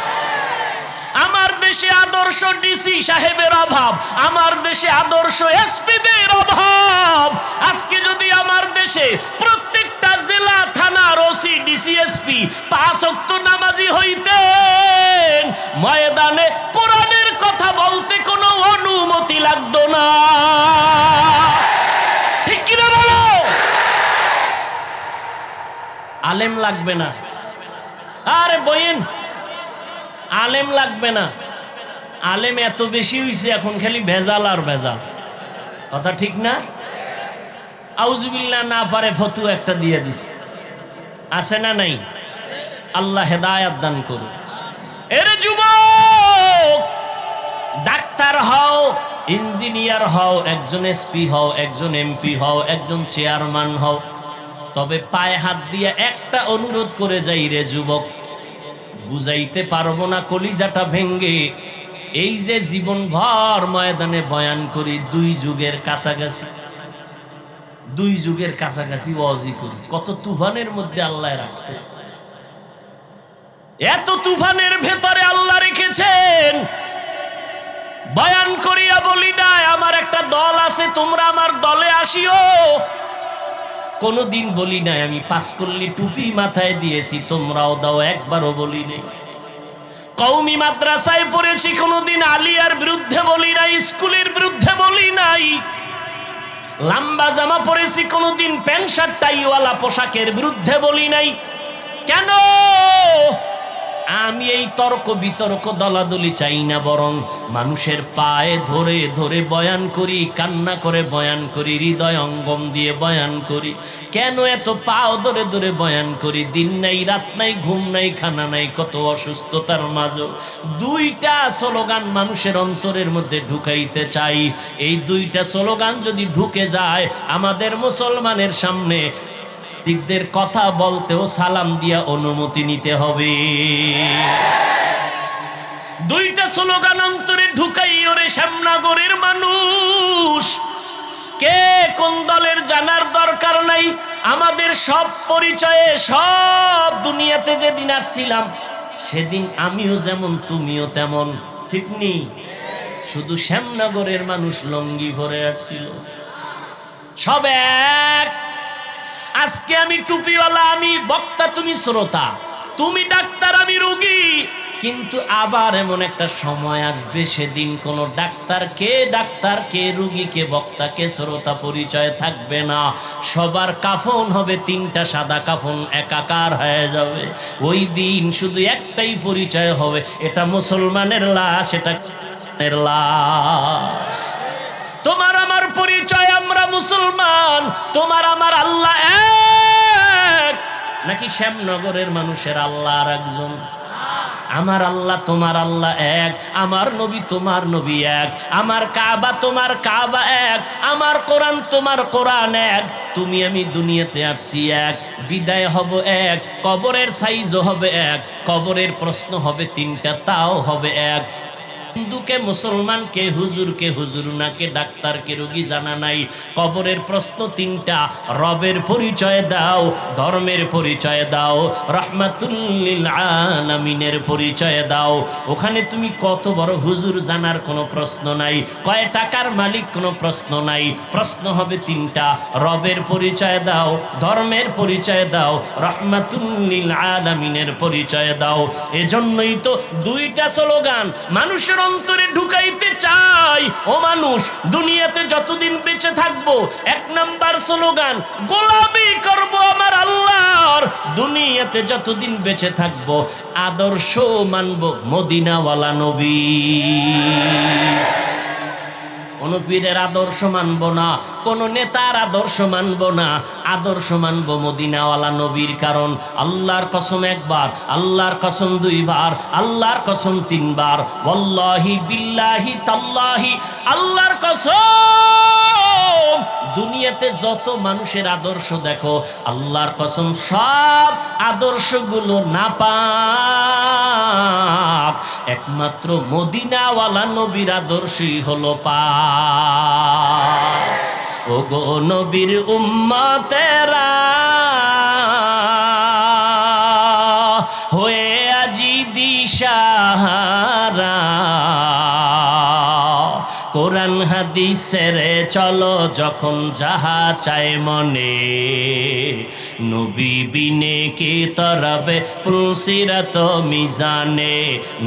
আমার দেশে আদর্শ ডিসি সাহেবের অভাব, আমার দেশে আদর্শ এসপিদের অভাব। আজকে যদি আমার দেশে প্রত্যেকটা জেলা থানার ওসি ডিসি এসপি 5 ওয়াক্ত নামাজি হইতেন, ময়দানে কোরআনের কথা বলতে কোনো অনুমতি লাগতো না। ঠিক কিনা বলো? আলেম লাগবে না, আরে বইন আলেম লাগবে না। আলেম এত বেশি হইছে এখন, খালি ভেজাল আর ভেজাল, কথা ঠিক না? আউজুবিল্লাহ না পারে ফতোয়া একটা দিয়ে দিছে, আছে না নাই? আল্লাহ হেদায়েত দান করুন। এরে যুবক, ডাক্তার হও, ইঞ্জিনিয়ার হও, একজন এসপি হও, একজন এমপি হও, একজন চেয়ারম্যান হও, তবে পায়ে হাত দিয়ে একটা অনুরোধ করে যাই রে যুবক, বুঝাইতে পারবো না কলিজাটা ভেঙ্গে। এই যে জীবনভর ময়দানে বয়ান করি, 2 যুগের কাছাকাছি, 2 যুগের কাছাকাছি ওয়াজি করি, কত তুফানের মধ্যে আল্লাহ রাখছে। এত তুফানের ভেতরে আল্লাহ রেখেছেন, বয়ান করিয়া বলি না আমার একটা দল আছে, তোমরা আমার দলে আসিও। কোনদিন বলি নাই আমি 5 কল্লি টুপি মাথায় দিয়েছি, তোমরাও দাও, একবারও বলি নাই। কওমি মাদ্রাসায় পড়েছি, কোনদিন আলিয়ার বিরুদ্ধে বলি নাই, স্কুলের বিরুদ্ধে বলি নাই। লম্বা জামা পরেছি, কোনদিন প্যান্ট শার্ট টাইওয়ালা পোশাকের বিরুদ্ধে বলি নাই। কেন? আমি এই তর্ক বিতর্ক দলাদলি চাই না, বরং মানুষের পায়ে ধরে ধরে বয়ান করি, কান্না করে বয়ান করি, হৃদয় অঙ্গম দিয়ে বয়ান করি। কেন এত পাও ধরে ধরে বয়ান করি? দিন নাই, রাত নাই, ঘুম নাই, খানা নাই, কত অসুস্থতার মাঝে 2টা স্লোগান মানুষের অন্তরের মধ্যে ঢুকাইতে চাই। এই 2টা স্লোগান যদি ঢুকে যায়, আমাদের মুসলমানের সামনে দিকদের কথা বলতেও সালাম দিয়া অনুমতি নিতে হবে। 2টা স্লোগান অন্তরে ঢুকাই। ওরে শ্যামনগরের মানুষ, কে কোন দলের জানার দরকার নাই। আমাদের সব পরিচয়ে, সব দুনিয়াতে যেদিন আসছিলাম সেদিন আমিও যেমন তুমিও তেমন, ঠিক নেই? শুধু শ্যামনগরের মানুষ লঙ্গি ভরে আসছিল, সব এক। আজকে আমি টুপিওয়ালা, আমি বক্তা, তুমি শ্রোতা, তুমি ডাক্তার, আমি রোগী। কিন্তু আবার এমন একটা সময় আসবে, সেদিন কোন ডাক্তার কে রোগী, কে বক্তা, কে শ্রোতা পরিচয় থাকবে না। সবার কাফন হবে 3টা সাদা কাফন, একাকার হয়ে যাবে। ওই দিন শুধু একটাই পরিচয় হবে, এটা মুসলমানের লাশ, এটা লাশ। তোমার আমার পরিচয়, আমরা মুসলমান। তোমার আমার আল্লাহ এক, নাকি শ্যামনগরের মানুষের আল্লাহ আর একজন? আমার আল্লাহ তোমার আল্লাহ এক, আমার নবী তোমার নবী এক, আমার কাবা তোমার কাবা এক, আমার কোরআন তোমার কোরআন এক। তুমি আমি দুনিয়াতে আসছি এক, বিদায় হব এক, কবরের সাইজও হবে এক, কবরের প্রশ্ন হবে 3টা, তাও হবে এক। হিন্দুকে মুসলমান, কে হুজুর না, কে ডাক্তার, কে রোগী জানা নাই। কবরের প্রশ্ন 3টা, রবের পরিচয় দাও, ধর্মের পরিচয় দাও, রাহমাতুল লিল আলামিনের পরিচয় দাও। ওখানে তুমি কত বড় হুজুর জানার কোনো প্রশ্ন নাই, কয় টাকার মালিক কোনো প্রশ্ন নাই। প্রশ্ন হবে 3টা, রবের পরিচয় দাও, ধর্মের পরিচয় দাও, রাহমাতুল লিল আলামিনের পরিচয় দাও। এজন্যই তো 2টা স্লোগান মানুষের অন্তরে ঢুকাইতে চাই। ও মানুষ, দুনিয়াতে যতদিন বেঁচে থাকবো, 1 নাম্বার স্লোগান গোলামি করব আমার আল্লাহর। দুনিয়াতে যতদিন বেঁচে থাকবো, আদর্শ মানব মদিনাওয়ালা নবী। কোনো পীরের আদর্শ মানব না, কোনো নেতার আদর্শ মানব না, আদর্শ মানব মদিনাওয়ালা নবীর। কারণ আল্লাহর কসম একবার, আল্লাহর কসম দুইবার, আল্লাহর কসম তিনবার, ওয়াল্লাহি বিল্লাহি তাল্লাহি, আল্লাহর কসম দুনিয়াতে যত মানুষের আদর্শ দেখো, আল্লাহর কসম সব আদর্শগুলো নাপাক, একমাত্র মদিনাওয়ালা নবীর আদর্শই হলো পাক। ও গো নবীর উম্মতেরা হয়ে আজি দিশাহারা, কোরআন হাদিসের চলো যখন যাহা চায় মনে, নবী বিনে কে তরাবে পুলসিরাত মিজানে,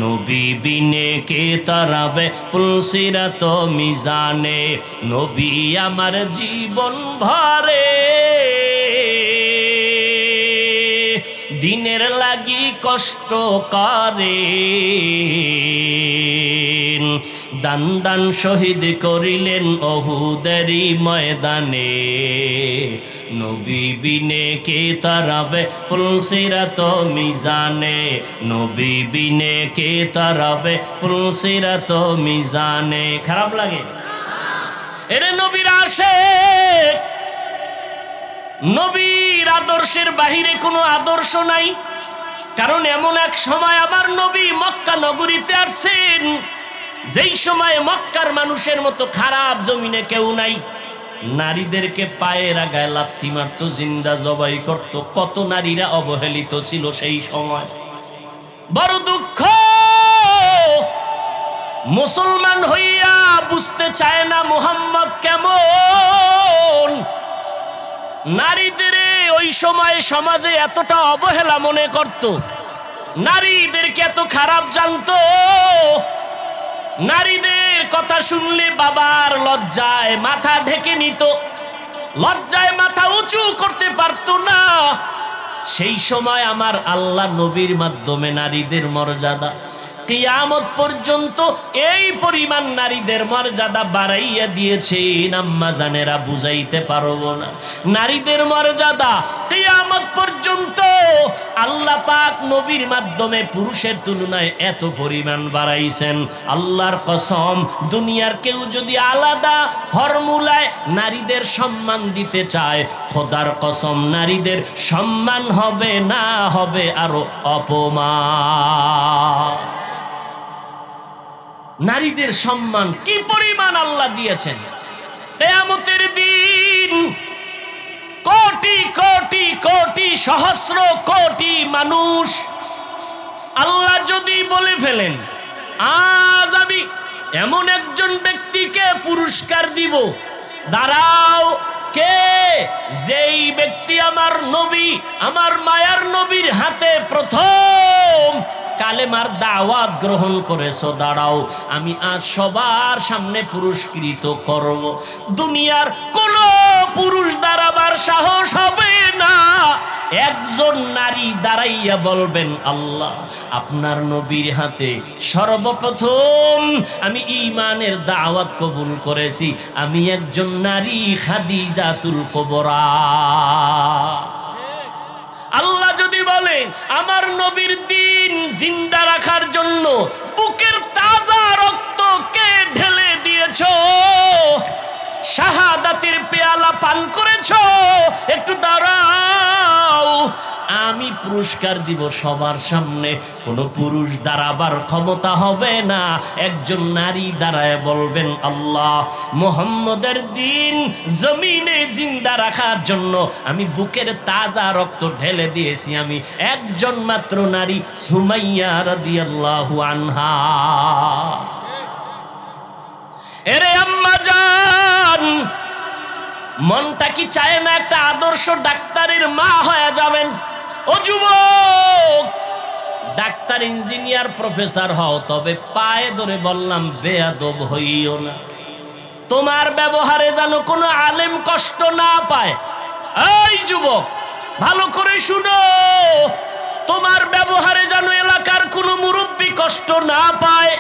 নবী বিনে কে তরাবে পুলসিরাত মিজানে, নবী আমার জীবন ভরে দিনের লাগি কষ্ট করে, দান দান শহীদ করিলেন অহুদেরই ময়দানে, নবী বিনে কে তারাবে পুলসিরাত মিজানে, নবী বিনে কে তারাবে পুলসিরাত মিজানে। খারাপ লাগে? এরে নবীর আশিক, নবীর আদর্শের বাহিরে কোনো আদর্শ নাই। কারণ এমন এক সময় আবার নবী মক্কা নগরীতে আসছেন, যেই সময় মক্কার মানুষের মতো খারাপ জমিনে কেউ নাই। নারীদেরকে পায়ের আগায় লাথি মারতো, জিন্দা জবাই করত। কত নারীরা অবহেলিত ছিল সেই সময়। বড় দুঃখ, মুসলমান হইয়া বুঝতে চায় না মুহাম্মদ কেমন। নারীদের ওই সময় সমাজে এতটা অবহেলা মনে করত, নারীদেরকে এত খারাপ জানতো। নারীদের কথা শুনলে বাবার লজ্জায় মাথা ঢেকে নিত, লজ্জায় মাথা উঁচু করতে পারতো না। সেই সময় আমার আল্লাহ নবীর মাধ্যমে নারীদের মর্যাদা কিয়ামত পর্যন্ত এই পরিমাণ নারীদের মর্যাদা বাড়াইয়া দিয়েছেন, আম্মা জানেরা বুঝাইতে পারবো না। নারীদের মর্যাদা কিয়ামত পর্যন্ত আল্লাহ পাক নবীর মাধ্যমে পুরুষের তুলনায় এত পরিমাণ বাড়াইছেন। আল্লাহর কসম, দুনিয়ার কেউ যদি আলাদা ফর্মুলায় নারীদের সম্মান দিতে চায়, খোদার কসম নারীদের সম্মান হবে না, হবে আরো অপমান। নারীদের সম্মান কি পরিমাণ আল্লাহ দিয়েছেন। কিয়ামতের দিন কোটি কোটি কোটি সহস্র কোটি মানুষ আল্লাহ যদি বলে ফেলেন, আজ আমি এমন একজন ব্যক্তিকে পুরস্কার দিব, দাঁড়াও, কে? যেই ব্যক্তি আমার নবী, আমার মায়ার নবীর হাতে প্রথম কালেমার দাওয়াত গ্রহণ করেছো, দাঁড়াও, আমি আজ সবার সামনে পুরস্কৃত করব। দুনিয়ার কোন পুরুষ দাঁড়াবার সাহস হবে না। একজন নারী দাঁড়াইয়া বলবেন, আল্লাহ আপনার নবীর হাতে সর্বপ্রথম আমি ঈমানের দাওয়াত কবুল করেছি, আমি একজন নারী খাদিজাতুল কুবরা। আল্লাহ যদি বলেন আমার নবীর দিন জিন্দা রাখার জন্য বুকের তাজা রক্তকে ঢেলে দিয়েছো, শাহাদাতের পেয়ালা পান করেছো, একটু দাঁড়াও, আমি পুরস্কার দিব সবার সামনে। কোনো পুরুষ দাঁড়াবার ক্ষমতা হবে না, একজন নারী দাঁড়ায় বলবেন, আল্লাহ মুহাম্মদের দিন জমিনে জিন্দা রাখার জন্য আমি বুকের তাজা রক্ত ঢেলে দিয়েছি, আমি একজন মাত্র নারী, সুমাইয়া রাদিয়াল্লাহু আনহা। এরে আম্মা জান, মনটা কি চায় না একটা আদর্শ ডাক্তারের মা হয়ে যাবেন? ও যুবক, ডাক্তার, ইঞ্জিনিয়ার, প্রফেসর হও, তবে পায়ে ধরে বললাম বেয়াদব হইও না। তোমার ব্যবহারে যেন কোনো আলেম কষ্ট না পায়। এই যুবক, ভালো করে শুনো, তোমার ব্যবহারে যেন এলাকার কোনো মুরব্বী কষ্ট না পায়।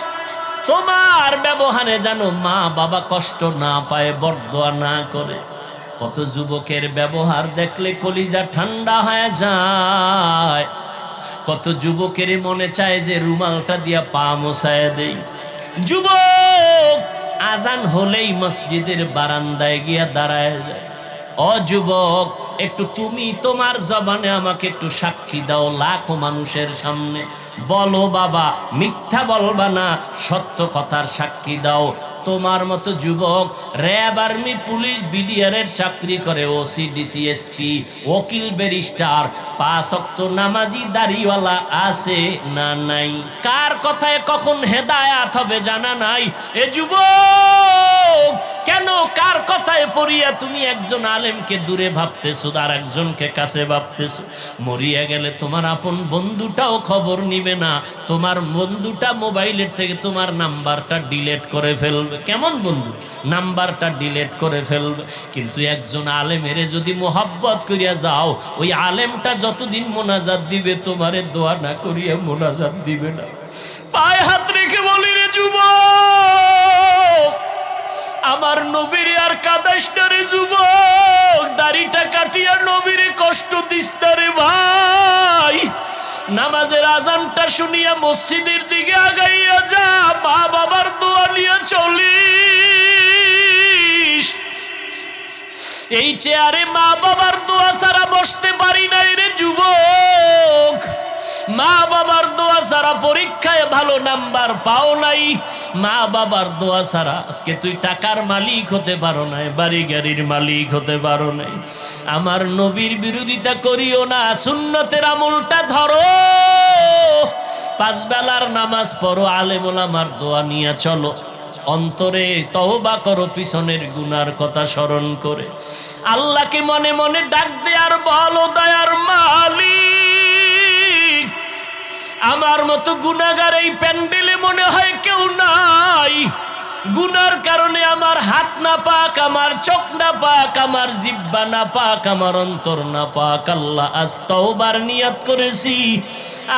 তোমার ব্যবহারে যেন মা বাবা কষ্ট না পায়, বরদোয়া না করে। কত যুবকের ব্যবহার দেখলে কলিজা ঠান্ডা হয়ে যায়। কত যুবকের মনে চায় যে রুমালটা দিয়া পা মোছায় দেই। যুবক আজান হলেই মসজিদের বারান্দায় গিয়া দাঁড়ায় যায়। ও যুবক, একটু তুমি তোমার জবানে আমাকে একটু সাক্ষী দাও লাখো মানুষের সামনে। বলো বাবা, মিথ্যা বলবা না, সত্য কথার সাক্ষী দাও। তোমার মতো যুবক র্যাব, আর্মি, পুলিশ, বিডিআরের চাকরি করে, ওসি, ডিসি, এসপি, ওকিল, ব্যারিস্টার, 5 ওয়াক্ত নামাজি দাড়িওয়ালা আছে না নাই? কার কথায় কখন হেদায়াত হবে জানা নাই। এ যুবক, কেন কার কথায় পড়িয়া তুমি একজন আলেমকে দূরে ভাবতেছো আর একজনকে কাছে ভাবতেছো? মরিয়া গেলে তোমার আপন বন্ধুটাও খবর নিবে না। তোমার বন্ধুটা মোবাইলের থেকে তোমার নাম্বারটা ডিলিট করে ফেলবে। কেমন বন্ধু? নাম্বারটা ডিলিট করে ফেলবে। কিন্তু একজন আলেমের যদি মোহাব্বত করিয়া যাও, ওই আলেমটা যতদিন মোনাজাত দিবে তোমারে দোয়া না করিয়া মোনাজাত দিবে না। পায়ে হাত রেখে বলি রে যুবক, আমার নবীর আর কাদাইস না রে যুবক, দাড়িটা কাটিয়া নবীরে কষ্ট দিস না রে ভাই। নামাজের আজানটা শুনিয়া মসজিদের দিকে আগাইয়া যা, মা বাবার দোয়া নিয়ে চলিস। এই চেয়ারে মা বাবার দোয়া ছাড়া বসতে পারি নাই রে যুবক। মা বাবার দোয়া ছাড়া পরীক্ষায় ভালো নাম্বার পাও নাই। মা বাবার দোয়া ছাড়া আজকে তুই টাকার মালিক হতে পারো নাই, বাড়ি গাড়ির মালিক হতে পারো নাই। আমার নবীর বিরোধিতা করিও না, সুন্নতের আমলটা ধরো, 5 বেলার নামাজ পড়ো, আলেম ওলামার দোয়া নিয়ে চলো, অন্তরে তওবা করো পিছনের গুনার কথা স্মরণ করে। আল্লাহকে মনে মনে ডাক দে আর বলো, দয়ার মালিক, আমার মতো গুনাহগার এই প্যান্ডেলে মনে হয় কেউ নাই। গুনার কারণে আমার হাত না পাক, আমার চোখ না পাক, আমার জিহ্বা না পাক, আমার অন্তর না পাক। আল্লাহ, আজ তওবার নিয়ত করেছি,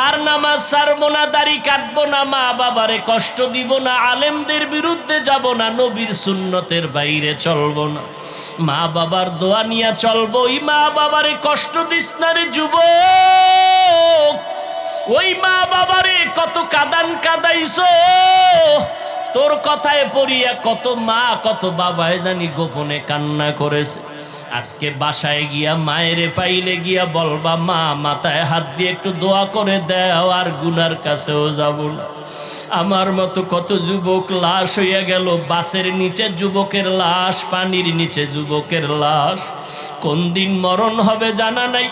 আর নামাজ ছাড়বো না, দাড়ি কাটবো না, মা বাবারে কষ্ট দিব না, আলেমদের বিরুদ্ধে যাব না, নবীর সুন্নতের বাইরে চলবো না, মা বাবার দোয়া নিয়ে চলবো। ওই মা বাবারে কষ্ট দিস না রে যুবক। ওই মা বাবারে কত কাদান কাদাইছো, তোর কথায় পড়িয়া কত মা কত বাবায় জানি গোপনে কান্না করেছে। আজকে বাসায় গিয়া মায়েরে পাইলে গিয়া বলবা, মা মাথায় হাত দিয়ে একটু দোয়া করে দাও, আর গুনার কাছেও যাব না। আমার মতো কত যুবক লাশ হইয়া গেল, বাসের নিচে যুবকের লাশ, পানির নিচে যুবকের লাশ। কোন দিন মরণ হবে জানা নাই।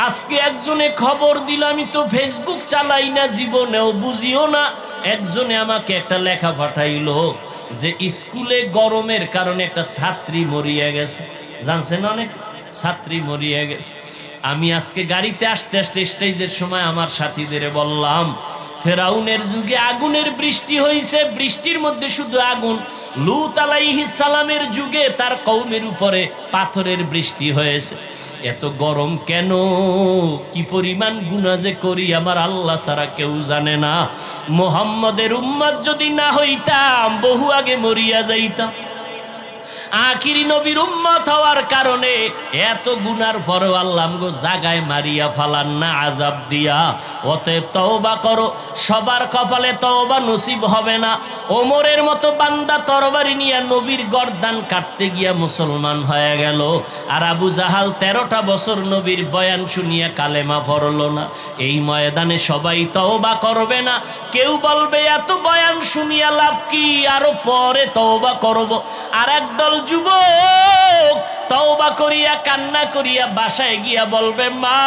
আজকে একজনে খবর দিল, আমি তো ফেসবুক চালাই না, জীবনেও বুঝিও না। একজনে আমাকে একটা লেখা পাঠাইলো যে স্কুলে গরমের কারণে একটা ছাত্রী মরিয়া গেছে। জানছেন, অনেক ছাত্রী মরিয়া গেছে। আমি আজকে গাড়িতে আসতে আসতে স্টেজের সময় আমার সাথীদের বললাম, ফেরাউনের যুগে আগুনের বৃষ্টি হয়েছে, বৃষ্টির মধ্যে শুধু আগুন। লূত আলাইহিস সালামের যুগে তার কওমের উপরে পাথরের বৃষ্টি হয়েছে। এত গরম কেন? কি পরিমাণ গুনাহ যে করি আমার আল্লাহ ছাড়া কেউ জানে না। মুহাম্মদের উম্মত যদি না হইতাম, বহু আগে মরিয়া যাইতাম। আখিরি নবীর উম্মত হওয়ার কারণে এত গুনার পরেও আল্লাহ আমগো জাগায় মারিয়া ফালান না আযাব দিয়া। অতএব তওবা করো, সবার কপালে তওবা নসিব হবে না। ওমরের মতো বান্দা তরবারি নিয়ে নবীর গর্দান কাটতে গিয়া মুসলমান হয়ে গেল, আর আবু জাহাল 13টা বছর নবীর বয়ান শুনিয়া কালেমা পড়ল না। এই ময়দানে সবাই তওবা করবে না। কেউ বলবে এত বয়ান শুনিয়া লাভ কি, আরো পরে তওবা করব। আর একদল যুবক তওবা করিয়া কান্না করিয়া বাসায় গিয়া বলবে, মা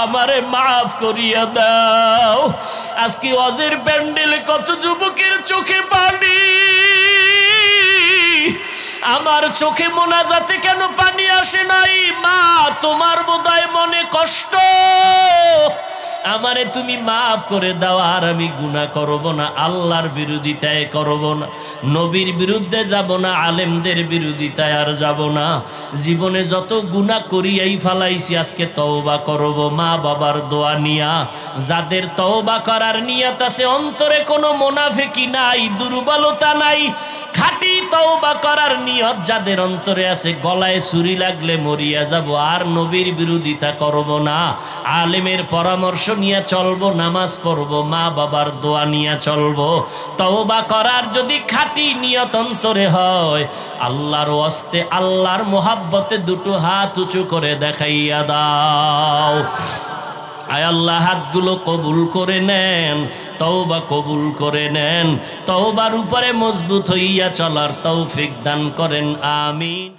আমারে মাফ করিয়া দাও। আজকে ওয়াজের প্যান্ডেলে কত যুবকের চোখে পানি, আমার চোখে মোনাজাতে কেন পানি আসে নাই? মা, তোমার বোধহয় মনে কষ্ট, আমারে তুমি মাফ করে দাও, আর আমি গুনাহ করব না, আল্লাহর বিরোধিতায় করব না, নবীর বিরুদ্ধে যাব না, আলেমদের বিরোধিতায় আর যাব না। জীবনে যত গুনাহ করিয়াই ফালাইছি আজকে তওবা করব মা বাবার দোয়া নিয়া। যাদের তওবা করার নিয়ত আছে, অন্তরে কোনো মুনাফিকি নাই, দুর্বলতা নাই, খাঁটি তওবা করার নিয়ত যাদের অন্তরে আছে, গলায় ছুরি লাগলে মরিয়া যাব, আর নবীর বিরোধিতা করব না, আলেমের পরামর্শ নিয়ে চলবো, নামাজ পড়বো, মা বাবার দোয়া নিয়ে চলবো। তওবা করার যদি খাঁটি নিয়ত অন্তরে হয়, আল্লাহর ওয়াস্তে, আল্লাহর মোহাব্বতে দুটো হাত উঁচু করে দেখাইয়া দাও। আয় আল্লাহ, হাতগুলো কবুল করে নেন, তওবা কবুল করে নেন, তওবার উপরে মজবুত হইয়া চলার তৌফিক দান করেন, আমিন।